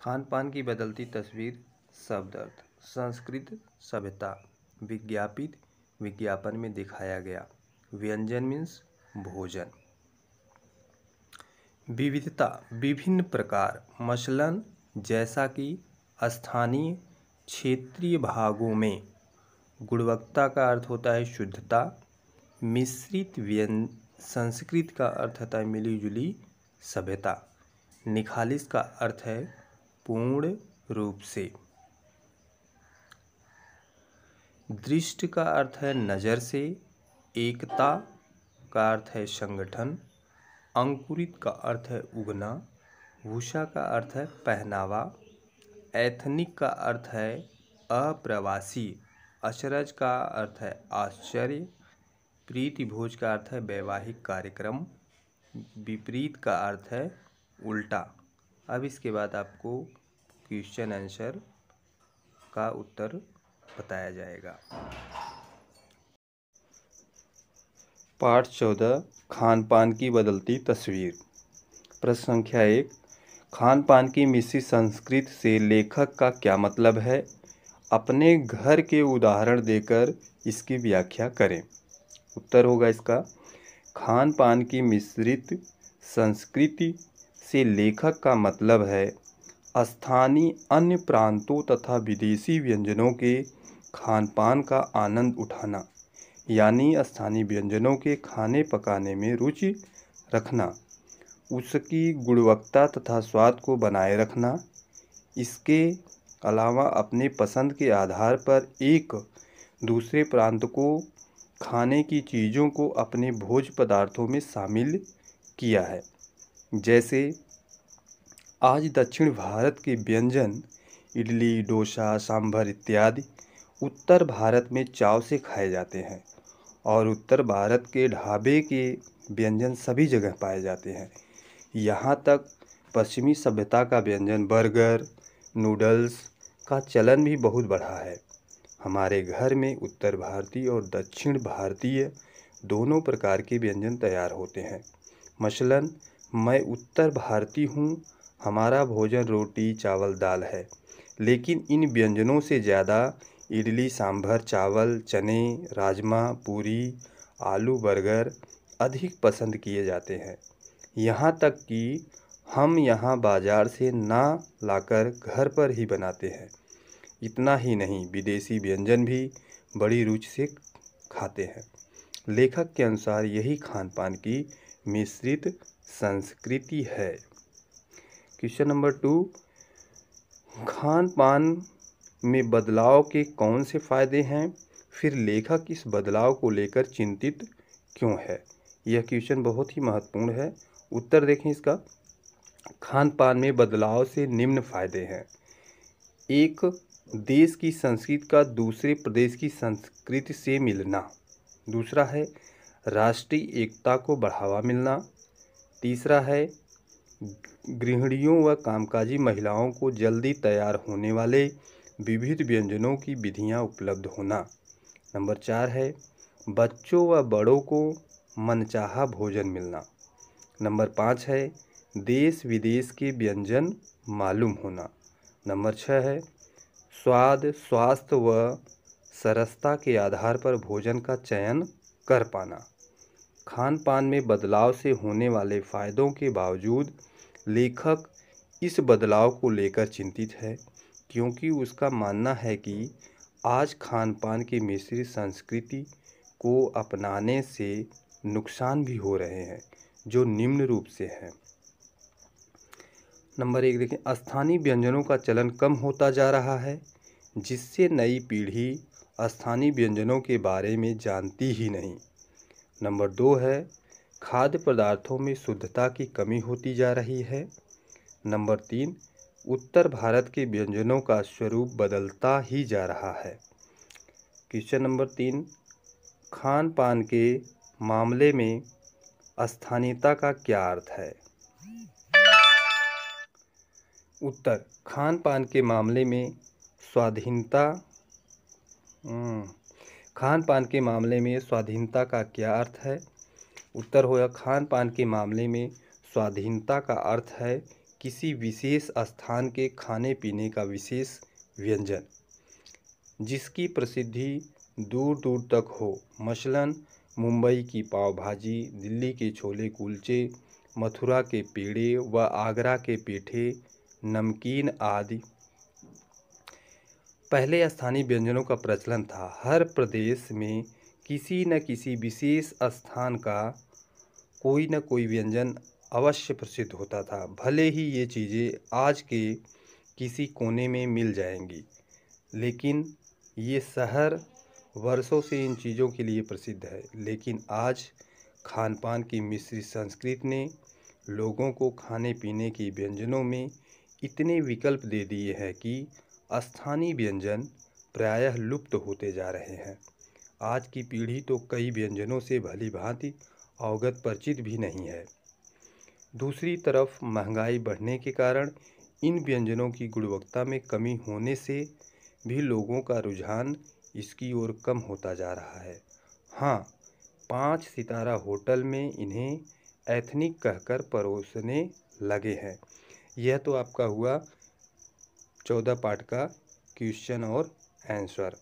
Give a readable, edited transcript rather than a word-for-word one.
खान पान की बदलती तस्वीर। शब्द अर्थ। संस्कृत सभ्यता। विज्ञापित विज्ञापन में दिखाया गया। व्यंजन मीन्स भोजन। विविधता विभिन्न प्रकार, मसलन जैसा कि स्थानीय क्षेत्रीय भागों में। गुणवत्ता का अर्थ होता है शुद्धता। मिश्रित संस्कृत का अर्थ होता है मिली जुली सभ्यता। निखालिस का अर्थ है पूर्ण रूप से। दृष्ट का अर्थ है नज़र से। एकता का अर्थ है संगठन। अंकुरित का अर्थ है उगना। भूषा का अर्थ है पहनावा। एथनिक का अर्थ है अप्रवासी। अचरज का अर्थ है आश्चर्य। प्रीति भोज का अर्थ है वैवाहिक कार्यक्रम। विपरीत का अर्थ है उल्टा। अब इसके बाद आपको क्वेश्चन आंसर का उत्तर बताया जाएगा। पाठ 14 खान पान की बदलती तस्वीर। प्रश्न संख्या 1, खान पान की मिश्रित संस्कृति से लेखक का क्या मतलब है? अपने घर के उदाहरण देकर इसकी व्याख्या करें। उत्तर होगा इसका, खान पान की मिश्रित संस्कृति से लेखक का मतलब है स्थानीय अन्य प्रांतों तथा विदेशी व्यंजनों के खान पान का आनंद उठाना, यानी स्थानीय व्यंजनों के खाने पकाने में रुचि रखना, उसकी गुणवत्ता तथा स्वाद को बनाए रखना। इसके अलावा अपने पसंद के आधार पर एक दूसरे प्रांत को खाने की चीज़ों को अपने भोज्य पदार्थों में शामिल किया है। जैसे आज दक्षिण भारत के व्यंजन इडली, डोसा, सांभर इत्यादि उत्तर भारत में चाव से खाए जाते हैं और उत्तर भारत के ढाबे के व्यंजन सभी जगह पाए जाते हैं। यहाँ तक पश्चिमी सभ्यता का व्यंजन बर्गर, नूडल्स का चलन भी बहुत बढ़ा है। हमारे घर में उत्तर भारतीय और दक्षिण भारतीय दोनों प्रकार के व्यंजन तैयार होते हैं। मसलन मैं उत्तर भारतीय हूँ, हमारा भोजन रोटी, चावल, दाल है, लेकिन इन व्यंजनों से ज़्यादा इडली, सांभर, चावल, चने, राजमा, पूरी, आलू, बर्गर अधिक पसंद किए जाते हैं। यहाँ तक कि हम यहाँ बाज़ार से ना लाकर घर पर ही बनाते हैं। इतना ही नहीं, विदेशी व्यंजन भी बड़ी रुचि से खाते हैं। लेखक के अनुसार यही खान पान की मिश्रित संस्कृति है। क्वेश्चन नंबर 2, खान पान में बदलाव के कौन से फायदे हैं? फिर लेखक इस बदलाव को लेकर चिंतित क्यों है? यह क्वेश्चन बहुत ही महत्वपूर्ण है। उत्तर देखें इसका, खान पान में बदलाव से निम्न फायदे हैं। एक, देश की संस्कृति का दूसरे प्रदेश की संस्कृति से मिलना। दूसरा है राष्ट्रीय एकता को बढ़ावा मिलना। तीसरा है गृहिणियों व कामकाजी महिलाओं को जल्दी तैयार होने वाले विविध व्यंजनों की विधियां उपलब्ध होना। नंबर 4 है बच्चों व बड़ों को मनचाहा भोजन मिलना। नंबर 5 है देश विदेश के व्यंजन मालूम होना। नंबर 6 है स्वाद, स्वास्थ्य व सरसता के आधार पर भोजन का चयन कर पाना। खान पान में बदलाव से होने वाले फायदों के बावजूद लेखक इस बदलाव को लेकर चिंतित है, क्योंकि उसका मानना है कि आज खान पान की मिश्रित संस्कृति को अपनाने से नुकसान भी हो रहे हैं, जो निम्न रूप से हैं। नंबर 1 देखें, स्थानीय व्यंजनों का चलन कम होता जा रहा है, जिससे नई पीढ़ी स्थानीय व्यंजनों के बारे में जानती ही नहीं। नंबर 2 है खाद्य पदार्थों में शुद्धता की कमी होती जा रही है। नंबर 3, उत्तर भारत के व्यंजनों का स्वरूप बदलता ही जा रहा है। क्वेश्चन नंबर 3, खान पान के मामले में स्थानीयता का क्या अर्थ है? उत्तर, खान पान के मामले में खान पान के मामले में स्वाधीनता का क्या अर्थ है? उत्तर होगा, खान पान के मामले में स्वाधीनता का अर्थ है किसी विशेष स्थान के खाने पीने का विशेष व्यंजन जिसकी प्रसिद्धि दूर दूर तक हो, मसलन मुंबई की पाव भाजी, दिल्ली के छोले कुलचे, मथुरा के पेड़े व आगरा के पेठे, नमकीन आदि। पहले स्थानीय व्यंजनों का प्रचलन था। हर प्रदेश में किसी न किसी विशेष स्थान का कोई न कोई व्यंजन अवश्य प्रसिद्ध होता था। भले ही ये चीज़ें आज के किसी कोने में मिल जाएंगी, लेकिन ये शहर वर्षों से इन चीज़ों के लिए प्रसिद्ध है। लेकिन आज खान पान की मिश्रित संस्कृति ने लोगों को खाने पीने के व्यंजनों में इतने विकल्प दे दिए हैं कि स्थानीय व्यंजन प्रायः लुप्त होते जा रहे हैं। आज की पीढ़ी तो कई व्यंजनों से भली भांति अवगत परिचित भी नहीं है। दूसरी तरफ महंगाई बढ़ने के कारण इन व्यंजनों की गुणवत्ता में कमी होने से भी लोगों का रुझान इसकी ओर कम होता जा रहा है। हाँ, 5 सितारा होटल में इन्हें एथनिक कहकर परोसने लगे हैं। यह तो आपका हुआ 14 पार्ट का क्वेश्चन और आंसर।